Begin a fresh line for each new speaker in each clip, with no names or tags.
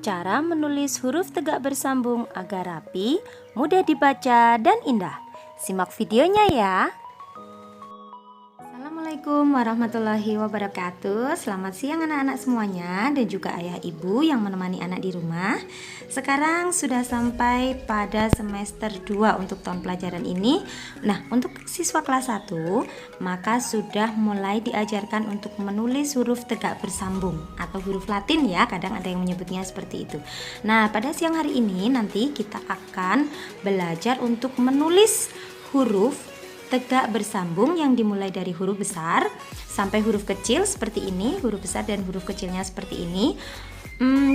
cara menulis huruf tegak bersambung agar rapi, mudah dibaca, dan indah. Simak videonya ya. Assalamualaikum warahmatullahi wabarakatuh. Selamat siang anak-anak semuanya dan juga ayah ibu yang menemani anak di rumah. Sekarang sudah sampai pada semester 2 untuk tahun pelajaran ini. Nah, untuk siswa kelas 1 maka sudah mulai diajarkan untuk menulis huruf tegak bersambung atau huruf Latin ya, kadang ada yang menyebutnya seperti itu. Nah, pada siang hari ini nanti kita akan belajar untuk menulis huruf tegak bersambung yang dimulai dari huruf besar sampai huruf kecil seperti ini, huruf besar dan huruf kecilnya seperti ini.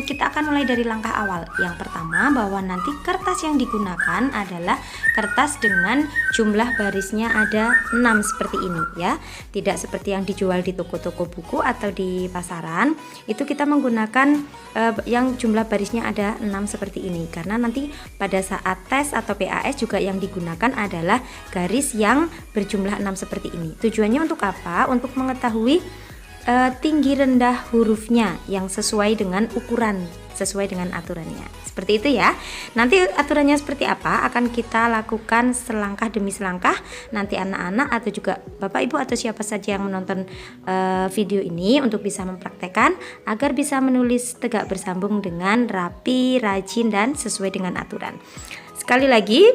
Kita akan mulai dari langkah awal. Yang pertama, bahwa nanti kertas yang digunakan adalah kertas dengan jumlah barisnya ada 6 seperti ini ya. Tidak seperti yang dijual di toko-toko buku atau di pasaran. Itu kita menggunakan yang jumlah barisnya ada 6 seperti ini. Karena nanti pada saat tes atau PAS juga yang digunakan adalah garis yang berjumlah 6 seperti ini. Tujuannya untuk apa? Untuk mengetahui tinggi rendah hurufnya yang sesuai dengan ukuran, sesuai dengan aturannya. Seperti itu ya. Nanti aturannya seperti apa akan kita lakukan selangkah demi selangkah. Nanti anak-anak atau juga Bapak Ibu atau siapa saja yang menonton video ini untuk bisa mempraktekkan agar bisa menulis tegak bersambung dengan rapi, rajin dan sesuai dengan aturan. Sekali lagi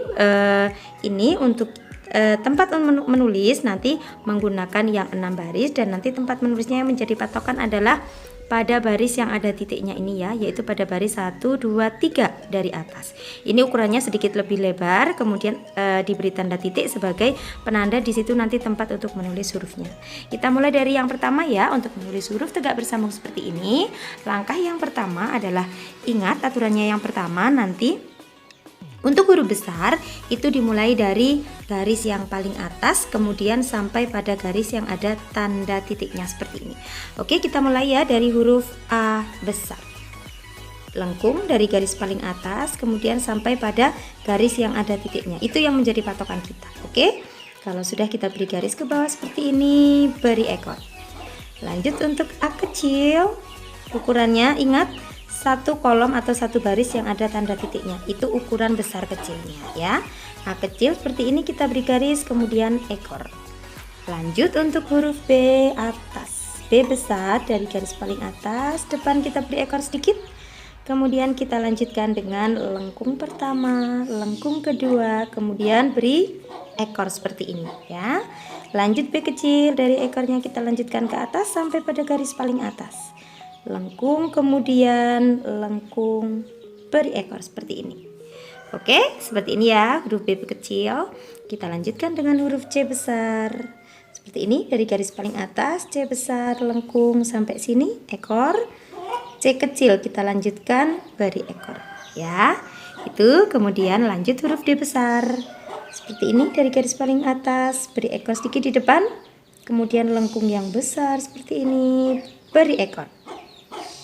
ini untuk tempat menulis nanti menggunakan yang 6 baris dan nanti tempat menulisnya yang menjadi patokan adalah pada baris yang ada titiknya ini ya, yaitu pada baris 1, 2, 3 dari atas. Ini ukurannya sedikit lebih lebar, kemudian diberi tanda titik sebagai penanda di situ nanti tempat untuk menulis hurufnya. Kita mulai dari yang pertama ya, untuk menulis huruf tegak bersambung seperti ini. Langkah yang pertama adalah ingat aturannya yang pertama nanti. Untuk huruf besar itu dimulai dari garis yang paling atas kemudian sampai pada garis yang ada tanda titiknya seperti ini. Oke, kita mulai ya dari huruf A besar. Lengkung dari garis paling atas kemudian sampai pada garis yang ada titiknya. Itu yang menjadi patokan kita. Oke. Kalau sudah kita beri garis ke bawah seperti ini, beri ekor. Lanjut untuk A kecil. Ukurannya ingat satu kolom atau satu baris yang ada tanda titiknya, itu ukuran besar kecilnya ya. A kecil seperti ini kita beri garis kemudian ekor. Lanjut untuk huruf B atas, B besar dari garis paling atas depan kita beri ekor sedikit. Kemudian kita lanjutkan dengan lengkung pertama, lengkung kedua, kemudian beri ekor seperti ini ya. Lanjut B kecil, dari ekornya kita lanjutkan ke atas sampai pada garis paling atas. Lengkung kemudian lengkung beri ekor seperti ini. Oke, seperti ini ya huruf B kecil. Kita lanjutkan dengan huruf C besar. Seperti ini dari garis paling atas C besar lengkung sampai sini ekor. C kecil kita lanjutkan beri ekor ya. Itu kemudian lanjut huruf D besar. Seperti ini dari garis paling atas beri ekor sedikit di depan. Kemudian lengkung yang besar seperti ini beri ekor.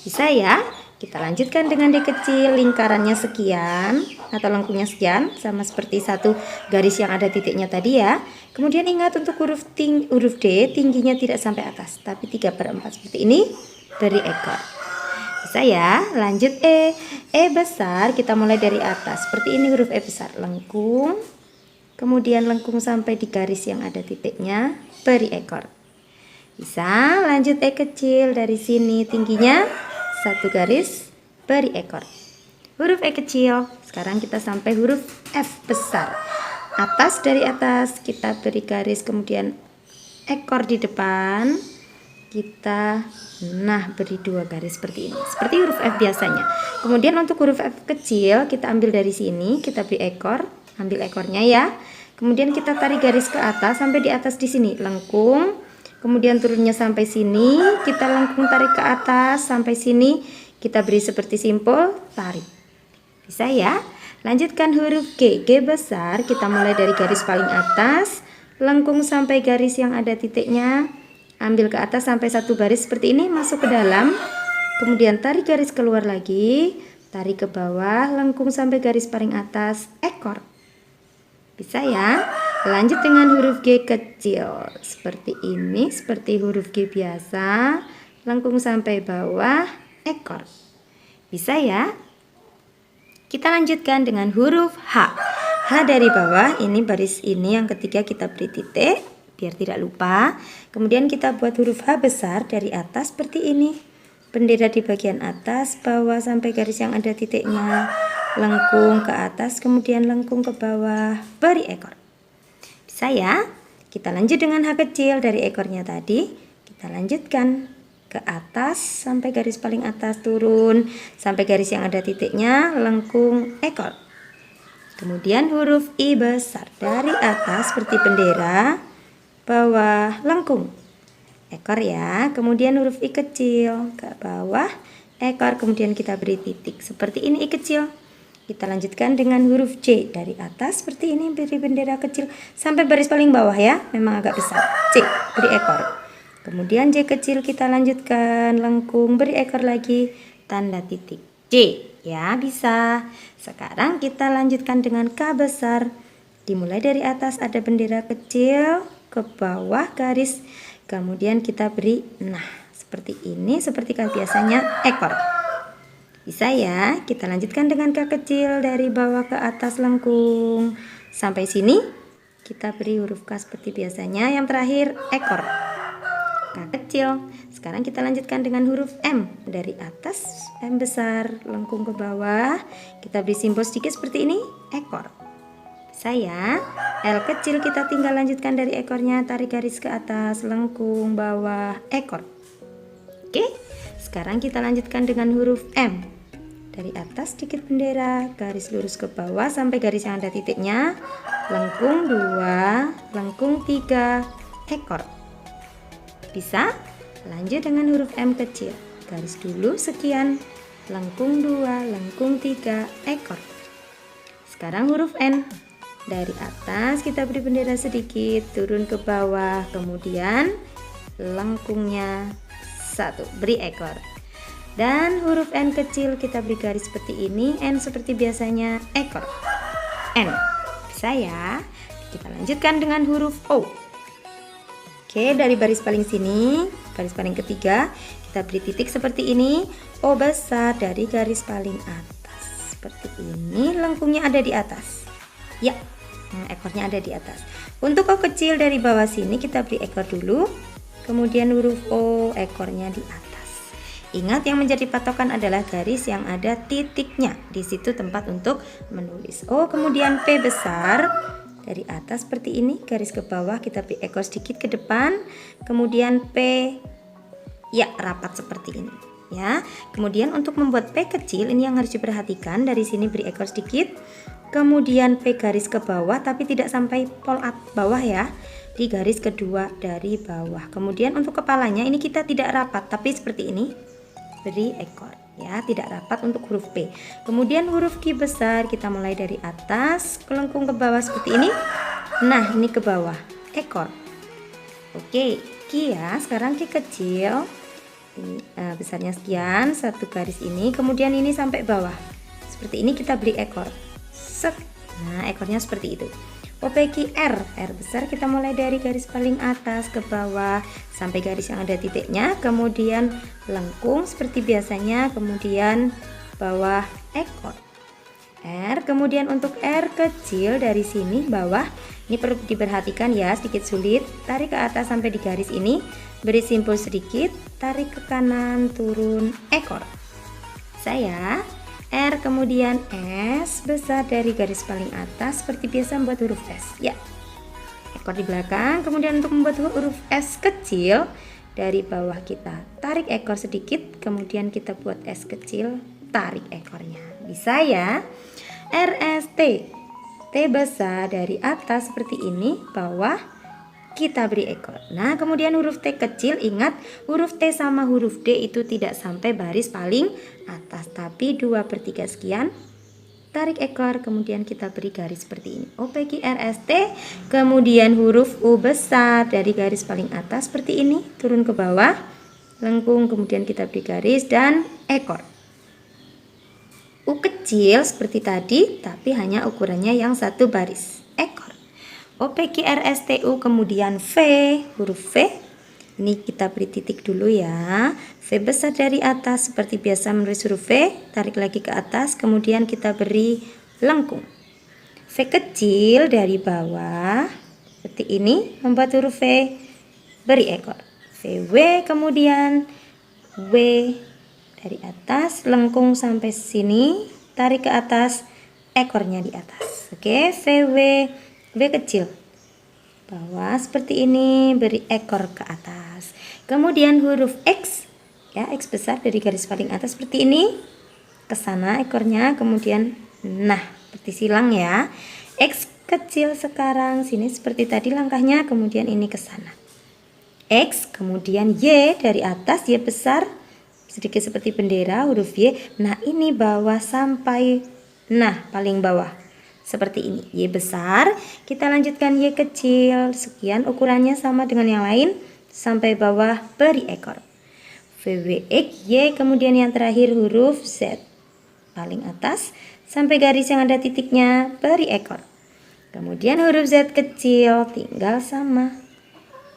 Bisa ya, kita lanjutkan dengan D kecil, lingkarannya sekian atau lengkungnya sekian, sama seperti satu garis yang ada titiknya tadi ya. Kemudian ingat untuk huruf D tingginya tidak sampai atas, tapi 3/4 seperti ini, beri ekor. Bisa ya, lanjut E besar, kita mulai dari atas, seperti ini huruf E besar, lengkung, kemudian lengkung sampai di garis yang ada titiknya, beri ekor. Bisa, lanjut E kecil, dari sini tingginya satu garis, beri ekor. Huruf E kecil. Sekarang kita sampai huruf F besar. Atas, dari atas kita beri garis, kemudian ekor di depan. Kita beri 2 garis seperti ini. Seperti huruf F biasanya. Kemudian untuk huruf F kecil kita ambil dari sini, kita beri ekor, ambil ekornya ya. Kemudian kita tarik garis ke atas sampai di atas di sini, lengkung. Kemudian turunnya sampai sini, kita lengkung tarik ke atas sampai sini, kita beri seperti simpul, tarik. Bisa ya? Lanjutkan huruf G besar, kita mulai dari garis paling atas, lengkung sampai garis yang ada titiknya, ambil ke atas sampai satu baris seperti ini, masuk ke dalam, kemudian tarik garis keluar lagi, tarik ke bawah, lengkung sampai garis paling atas, ekor. Bisa ya? Lanjut dengan huruf G kecil seperti ini, seperti huruf G biasa, lengkung sampai bawah, ekor. Bisa ya? Kita lanjutkan dengan huruf H. H dari bawah, ini baris ini yang ketiga kita beri titik biar tidak lupa. Kemudian kita buat huruf H besar dari atas seperti ini. Bendera di bagian atas, bawah sampai garis yang ada titiknya. Lengkung ke atas, kemudian lengkung ke bawah, beri ekor. Bisa ya? Kita lanjut dengan H kecil dari ekornya tadi. Kita lanjutkan ke atas sampai garis paling atas, turun sampai garis yang ada titiknya, lengkung ekor. Kemudian huruf I besar dari atas seperti bendera, bawah lengkung ekor ya. Kemudian huruf I kecil ke bawah ekor, kemudian kita beri titik seperti ini I kecil. Kita lanjutkan dengan huruf J dari atas seperti ini, beri bendera kecil sampai baris paling bawah ya, memang agak besar. C, beri ekor. Kemudian J kecil kita lanjutkan, lengkung, beri ekor lagi, tanda titik J ya, bisa. Sekarang kita lanjutkan dengan K besar. Dimulai dari atas ada bendera kecil, ke bawah garis, kemudian kita beri seperti ini, seperti biasanya ekor. Bisa ya? Kita lanjutkan dengan K kecil dari bawah ke atas, lengkung. Sampai sini kita beri huruf K seperti biasanya, yang terakhir ekor. K kecil. Sekarang kita lanjutkan dengan huruf M dari atas, M besar, lengkung ke bawah. Kita beri simbol sedikit seperti ini, ekor. Bisa ya? L kecil kita tinggal lanjutkan dari ekornya, tarik garis ke atas, lengkung, bawah, ekor. Oke, sekarang kita lanjutkan dengan huruf M. Dari atas sedikit bendera, garis lurus ke bawah sampai garis yang ada titiknya, lengkung 2, lengkung 3, ekor. Bisa? Lanjut dengan huruf M kecil. Garis dulu sekian, lengkung 2, lengkung 3, ekor. Sekarang huruf N. Dari atas kita beri bendera sedikit, turun ke bawah, kemudian lengkungnya 1, beri ekor. Dan huruf N kecil kita beri garis seperti ini, N seperti biasanya, ekor. N. Bisa ya? Kita lanjutkan dengan huruf O. Oke, dari baris paling sini, baris paling ketiga, kita beri titik seperti ini, O besar dari garis paling atas. Seperti ini, lengkungnya ada di atas. Ya, ekornya ada di atas. Untuk O kecil dari bawah sini kita beri ekor dulu, kemudian huruf O, ekornya di atas. Ingat yang menjadi patokan adalah garis yang ada titiknya. Di situ tempat untuk menulis. O, kemudian P besar. Dari atas seperti ini, garis ke bawah kita beri ekor sedikit ke depan, kemudian P ya rapat seperti ini ya. Kemudian untuk membuat P kecil ini yang harus diperhatikan, dari sini beri ekor sedikit, kemudian P garis ke bawah tapi tidak sampai pol bawah ya, di garis kedua dari bawah. Kemudian untuk kepalanya ini kita tidak rapat tapi seperti ini, beri ekor ya, tidak rapat untuk huruf P. Kemudian huruf Q besar kita mulai dari atas, kelengkung ke bawah seperti ini. Nah, ini ke bawah, ekor. Oke, Q ya. Sekarang Q kecil. Ini besarnya sekian, satu garis ini. Kemudian ini sampai bawah. Seperti ini kita beri ekor. Set. Nah, ekornya seperti itu. OPQ R. R besar kita mulai dari garis paling atas ke bawah sampai garis yang ada titiknya, kemudian lengkung seperti biasanya, kemudian bawah ekor. R, kemudian untuk R kecil dari sini bawah, ini perlu diperhatikan ya, sedikit sulit, tarik ke atas sampai di garis ini, beri simpul sedikit, tarik ke kanan, turun, ekor. Saya R, kemudian S besar dari garis paling atas seperti biasa membuat huruf S ya, ekor di belakang. Kemudian untuk membuat huruf S kecil, dari bawah kita tarik ekor sedikit, kemudian kita buat S kecil, tarik ekornya. Bisa ya? RST, T besar dari atas seperti ini, bawah kita beri ekor. Nah, kemudian huruf T kecil, ingat huruf T sama huruf D itu tidak sampai baris paling atas, tapi 2/3 sekian. Tarik ekor, kemudian kita beri garis seperti ini. OPQRST, kemudian huruf U besar dari garis paling atas seperti ini, turun ke bawah, lengkung, kemudian kita beri garis dan ekor. U kecil seperti tadi, tapi hanya ukurannya yang satu baris, ekor. OPQRSTU, kemudian V, huruf V Ini kita beri titik dulu ya. V besar dari atas seperti biasa menulis huruf V, tarik lagi ke atas, kemudian kita beri lengkung. V kecil dari bawah seperti ini, membuat huruf V, beri ekor. VW, kemudian W dari atas, lengkung sampai sini, tarik ke atas, ekornya di atas. Oke, VW, W kecil bawah seperti ini, beri ekor ke atas. Kemudian huruf X, ya, X besar dari garis paling atas seperti ini, ke sana ekornya, kemudian nah seperti silang ya. X kecil sekarang sini seperti tadi langkahnya, kemudian ini ke sana. X, kemudian Y dari atas, Y besar sedikit seperti bendera, huruf Y. Nah, ini bawah sampai nah paling bawah. Seperti ini, Y besar, kita lanjutkan Y kecil, sekian ukurannya sama dengan yang lain, sampai bawah beri ekor. VWX, Y, kemudian yang terakhir huruf Z, paling atas, sampai garis yang ada titiknya, beri ekor. Kemudian huruf Z kecil, tinggal sama,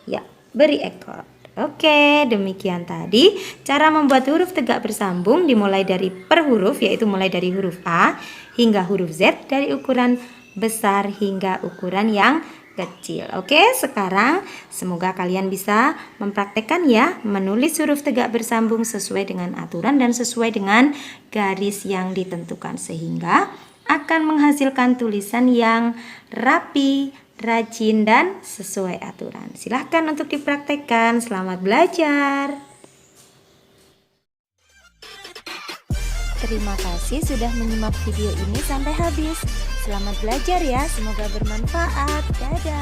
ya, beri ekor. Oke, demikian tadi cara membuat huruf tegak bersambung dimulai dari per huruf, yaitu mulai dari huruf A hingga huruf Z, dari ukuran besar hingga ukuran yang kecil. Oke, sekarang semoga kalian bisa mempraktekkan ya, menulis huruf tegak bersambung sesuai dengan aturan dan sesuai dengan garis yang ditentukan, sehingga akan menghasilkan tulisan yang rapi, rajin, dan sesuai aturan. Silahkan untuk dipraktekkan. Selamat belajar. Terima kasih sudah menyimak video ini sampai habis. Selamat belajar ya, semoga bermanfaat. Dadah.